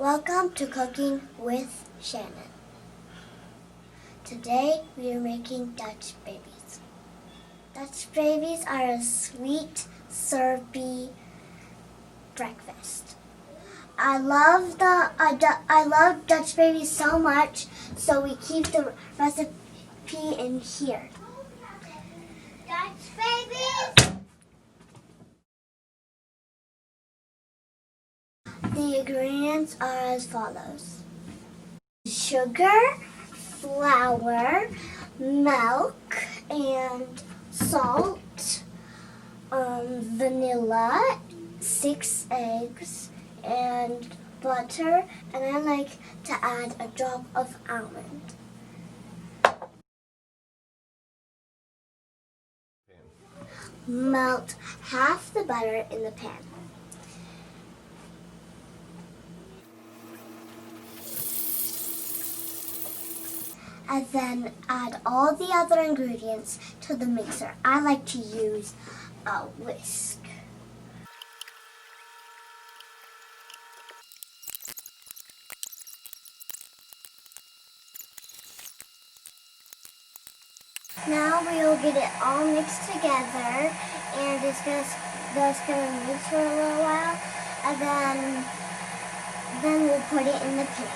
Welcome to Cooking with Shannon. Today we are making Dutch babies. Dutch babies are a sweet, syrupy breakfast. I love Dutch babies so much, so we keep the recipe in here. Dutch babies! The ingredients are as follows: sugar, flour, milk, and salt, vanilla, 6 eggs, and butter, and I like to add a drop of almond. Melt half the butter in the pan. And then add all the other ingredients to the mixer. I like to use a whisk. Now we will get it all mixed together, and it's just gonna mix for a little while, and then we'll put it in the pan.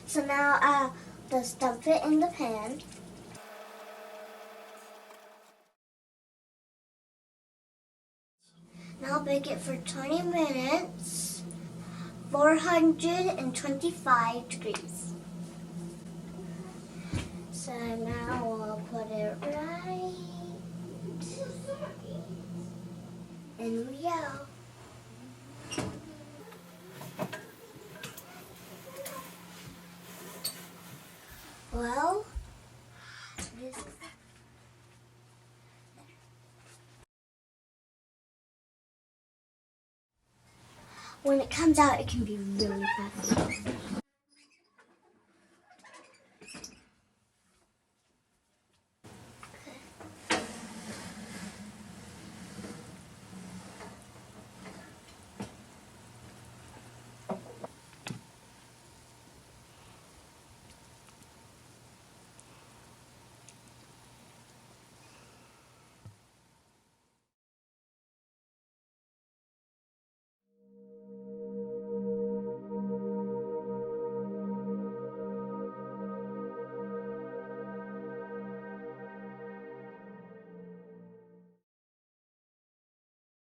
So now I'll just dump it in the pan. Now bake it for 20 minutes, 425 degrees. So now we'll put it right in we go. Well, this is when it comes out, it can be really fast.